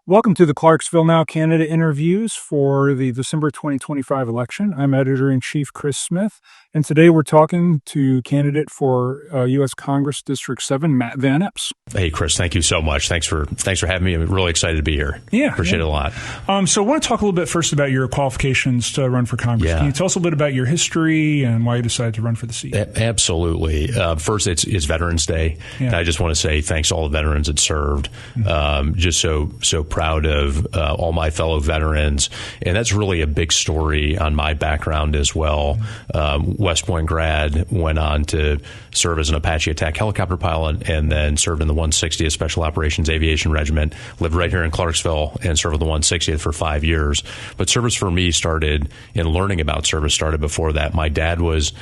Welcome to the Clarksville Now candidate interviews for the December 2025 election. I'm Editor-in-Chief Chris Smith, and today we're talking to candidate for U.S. Congress District 7, Matt Van Epps. Hey, Chris, thank you so much. Thanks for having me. I'm really excited to be here. Appreciate it a lot. So I want to talk a little bit first about your qualifications to run for Congress. Can you tell us a little bit about your history and why you decided to run for the seat? Absolutely. First, it's Veterans Day. And I just want to say thanks to all the veterans that served. Just so proud of all my fellow veterans. And that's really a big story on my background as well. West Point grad, went on to serve as an Apache attack helicopter pilot, and then served in the 160th Special Operations Aviation Regiment, lived right here in Clarksville and served with the 160th for 5 years. But service for me started, and learning about service started before that. My dad was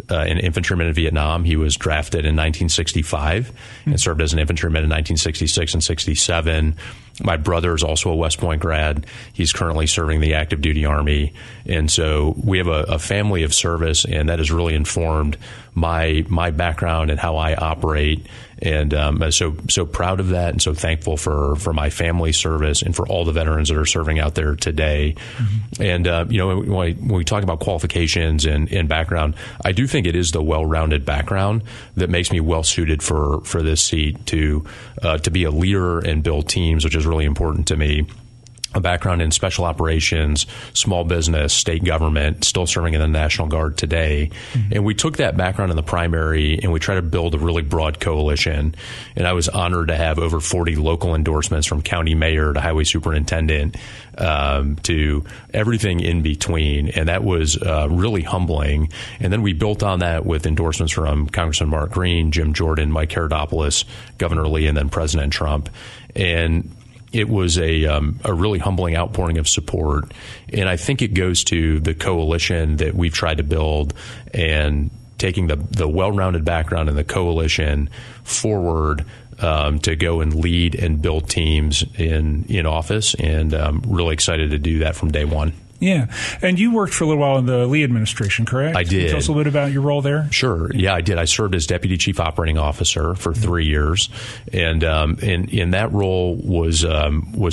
an infantryman in Vietnam. He was drafted in 1965 and served as an infantryman in 1966 and 67. My brother is also a West Point grad. He's currently serving the active duty Army. And so we have a family of service, and that has really informed my background and how I operate. And I'm so proud of that, and so thankful for my family's service and for all the veterans that are serving out there today. And, when we talk about qualifications and background, I do think it is the well-rounded background that makes me well-suited for this seat to be a leader and build teams, which is really important to me. A background in special operations, small business, state government, still serving in the National Guard today. And we took that background in the primary and we tried to build a really broad coalition. And I was honored to have over 40 local endorsements from county mayor to highway superintendent to everything in between. And that was really humbling. And then we built on that with endorsements from Congressman Mark Green, Jim Jordan, Mike Herodopoulos, Governor Lee, and then President Trump. And it was a really humbling outpouring of support. And I think it goes to the coalition that we've tried to build and taking the well-rounded background in the coalition forward to go and lead and build teams in office. And I'm really excited to do that from day one. Yeah. And you worked for a little while in the Lee administration, correct? I did. Can you tell us a little bit about your role there? Sure. Yeah, I did. I served as Deputy Chief Operating Officer for 3 years. And in that role was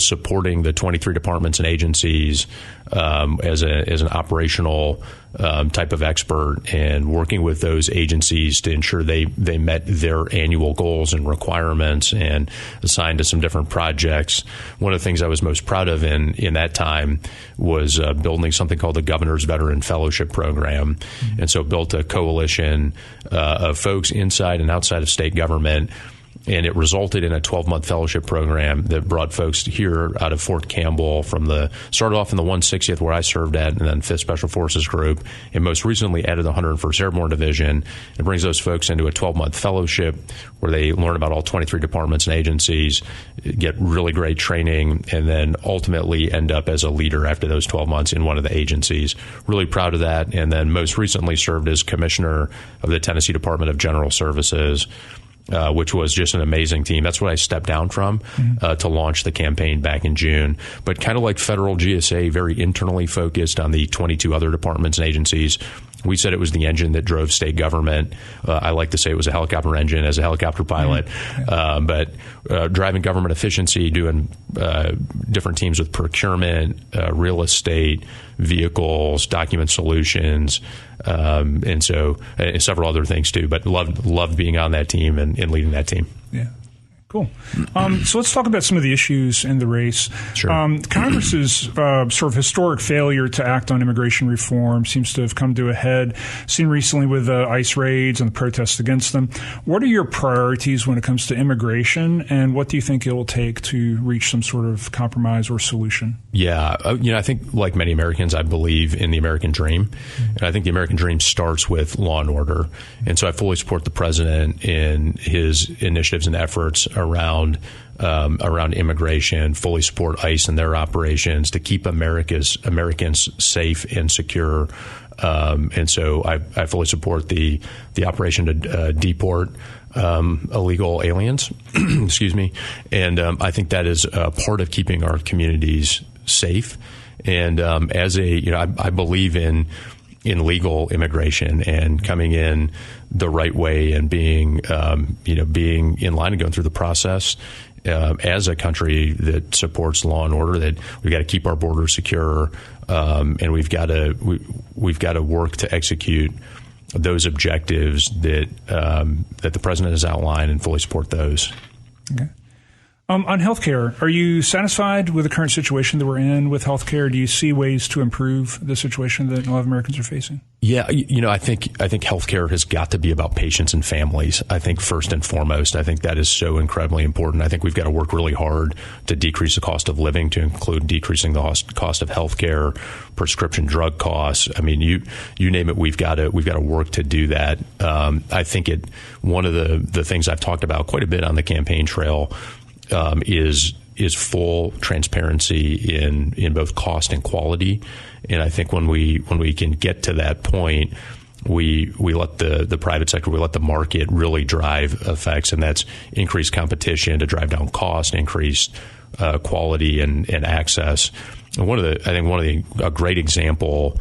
supporting the 23 departments and agencies as an operational type of expert, and working with those agencies to ensure they met their annual goals and requirements, and assigned to some different projects. One of the things I was most proud of in that time was building something called the Governor's Veteran Fellowship Program. And so built a coalition of folks inside and outside of state government. And it resulted in a 12-month fellowship program that brought folks here out of Fort Campbell started off in the 160th where I served at, and then 5th Special Forces Group, and most recently added the 101st Airborne Division. It brings those folks into a 12-month fellowship where they learn about all 23 departments and agencies, get really great training, and then ultimately end up as a leader after those 12 months in one of the agencies. Really proud of that. And then most recently served as Commissioner of the Tennessee Department of General Services, which was just an amazing team. That's what I stepped down from to launch the campaign back in June. But kind of like federal GSA, very internally focused on the 22 other departments and agencies. We said it was the engine that drove state government. I like to say it was a helicopter engine as a helicopter pilot. But driving government efficiency, doing different teams with procurement, real estate, vehicles, document solutions, and several other things too. But loved being on that team and leading that team. Yeah. Cool. So let's talk about some of the issues in the race. Sure. Congress's sort of historic failure to act on immigration reform seems to have come to a head, seen recently with ICE raids and the protests against them. What are your priorities when it comes to immigration, and what do you think it will take to reach some sort of compromise or solution? Yeah. I think like many Americans, I believe in the American dream. And I think the American dream starts with law and order. And so I fully support the president in his initiatives and efforts around immigration, fully support ICE and their operations to keep Americans safe and secure. And so I fully support the operation to deport illegal aliens. Excuse me. And I think that is a part of keeping our communities safe. And I believe in legal immigration and coming in the right way and being in line and going through the process. as a country that supports law and order, that we've got to keep our borders secure, and we've got to work to execute those objectives that the president has outlined and fully support those. Okay. On healthcare, are you satisfied with the current situation that we're in with healthcare? Do you see ways to improve the situation that a lot of Americans are facing? Yeah, I think healthcare has got to be about patients and families. I think first and foremost, I think that is so incredibly important. I think we've got to work really hard to decrease the cost of living, to include decreasing the cost of healthcare, prescription drug costs. I mean, you name it, we've got to work to do that. I think one of the things I've talked about quite a bit on the campaign trail is full transparency in both cost and quality. And I think when we can get to that point, we let the private sector, we let the market really drive effects, and that's increased competition to drive down cost, increased quality and access. And a great example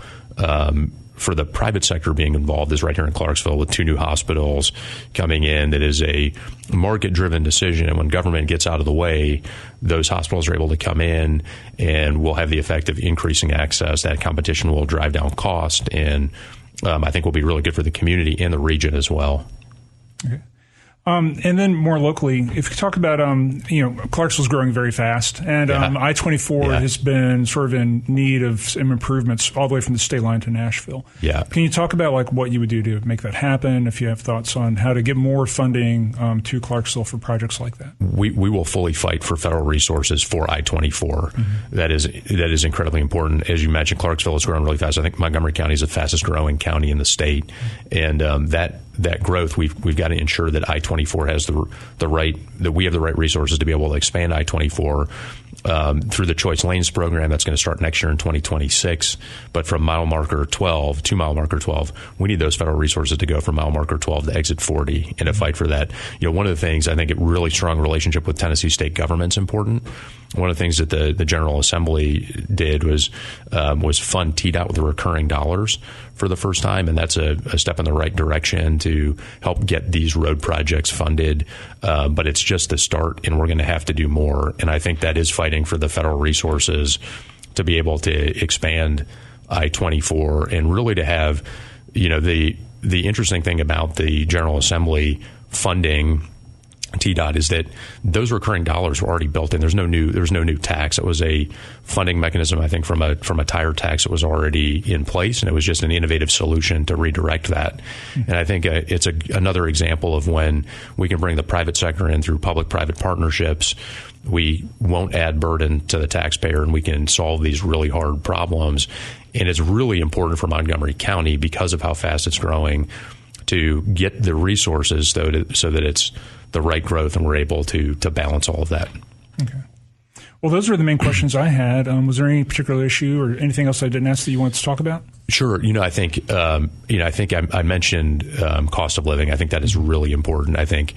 for the private sector being involved is right here in Clarksville with 2 new hospitals coming in. That is a market-driven decision. And when government gets out of the way, those hospitals are able to come in and will have the effect of increasing access. That competition will drive down cost, and I think will be really good for the community and the region as well. Okay. And then more locally, if you talk about, Clarksville's growing very fast, and I-24 has been sort of in need of some improvements all the way from the state line to Nashville. Yeah. Can you talk about what you would do to make that happen, if you have thoughts on how to get more funding to Clarksville for projects like that? We will fully fight for federal resources for I-24. Mm-hmm. That is incredibly important. As you mentioned, Clarksville is growing really fast. I think Montgomery County is the fastest growing county in the state, and that growth, we've got to ensure that I-24 has the right resources to be able to expand I-24 through the Choice Lanes program that's going to start next year in 2026. But from mile marker 12 to mile marker 12, we need those federal resources to go from mile marker 12 to exit 40 and to fight for that. One of the things, I think a really strong relationship with Tennessee state government is important. One of the things that the General Assembly did was fund TDOT with the recurring dollars for the first time, and that's a step in the right direction to help get these road projects funded. But it's just the start, and we're going to have to do more. And I think that is fighting for the federal resources to be able to expand I-24 and really to have, the interesting thing about the General Assembly funding TDOT is that those recurring dollars were already built in. There's no new tax. It was a funding mechanism, I think, from a tire tax that was already in place, and it was just an innovative solution to redirect that. Mm-hmm. And I think it's another example of when we can bring the private sector in through public-private partnerships. We won't add burden to the taxpayer, and we can solve these really hard problems. And it's really important for Montgomery County, because of how fast it's growing, to get the resources so that it's the right growth and we're able to balance all of that. Okay. Well, those are the main questions I had. Was there any particular issue or anything else I didn't ask that you wanted to talk about? Sure. I think I mentioned cost of living. I think that is really important. I think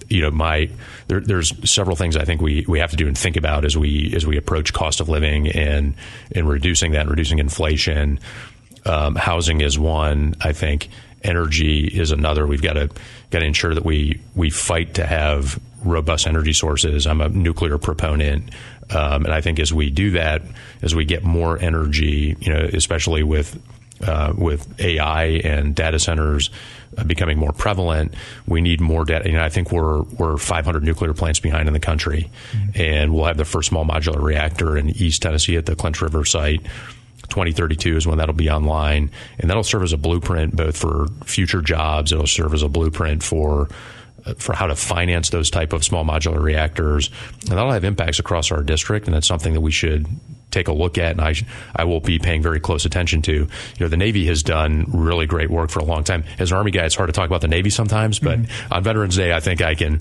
there's several things I think we have to do and think about as we approach cost of living and reducing that, and reducing inflation. Housing is one. I think energy is another. We've got to ensure that we fight to have robust energy sources. I'm a nuclear proponent, and I think as we do that, as we get more energy, especially with AI and data centers becoming more prevalent, we need more data. I think we're 500 nuclear plants behind in the country, mm-hmm. and we'll have the first small modular reactor in East Tennessee at the Clinch River site. 2032 is when that'll be online, and that'll serve as a blueprint both for future jobs. It'll serve as a blueprint for how to finance those type of small modular reactors, and that'll have impacts across our district, and that's something that we should take a look at, and I will be paying very close attention to. The Navy has done really great work for a long time. As an Army guy, it's hard to talk about the Navy sometimes, but on Veterans Day, I think I can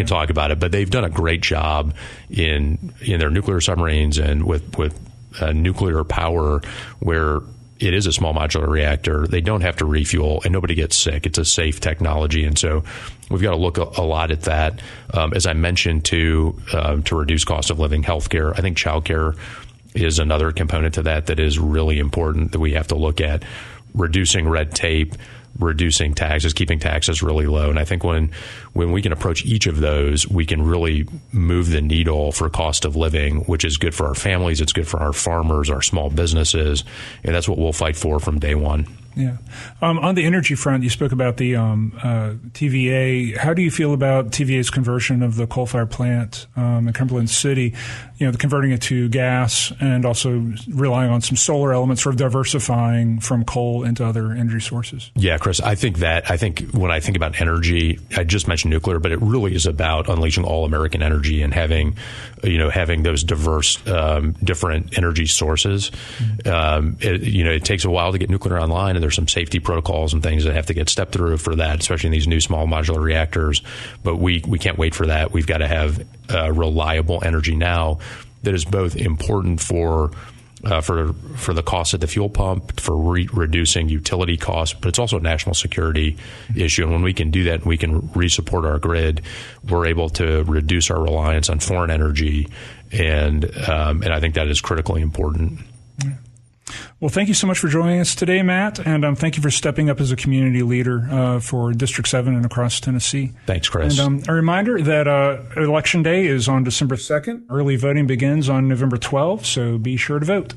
talk about it. But they've done a great job in their nuclear submarines and with nuclear power, where it is a small modular reactor. They don't have to refuel, and nobody gets sick. It's a safe technology, and so we've got to look a lot at that. As I mentioned, to reduce cost of living, healthcare. I think childcare is another component to that is really important, that we have to look at reducing red tape, reducing taxes, keeping taxes really low. And I think when we can approach each of those, we can really move the needle for cost of living, which is good for our families. It's good for our farmers, our small businesses. And that's what we'll fight for from day one. Yeah. On the energy front, you spoke about the TVA. How do you feel about TVA's conversion of the coal-fired plant in Cumberland City, converting it to gas and also relying on some solar elements, sort of diversifying from coal into other energy sources? Yeah, Chris, I think when I think about energy, I just mentioned nuclear, but it really is about unleashing all American energy and having those diverse, different energy sources. It takes a while to get nuclear online, and there's some safety protocols and things that have to get stepped through for that, especially in these new small modular reactors. But we can't wait for that. We've got to have reliable energy now that is both important for the cost at the fuel pump, for reducing utility costs, but it's also a national security issue. And when we can do that and we can re-support our grid, we're able to reduce our reliance on foreign energy. And I think that is critically important. Yeah. Well, thank you so much for joining us today, Matt, and thank you for stepping up as a community leader for District 7 and across Tennessee. Thanks, Chris. And a reminder that Election Day is on December 2nd. Early voting begins on November 12th, so be sure to vote.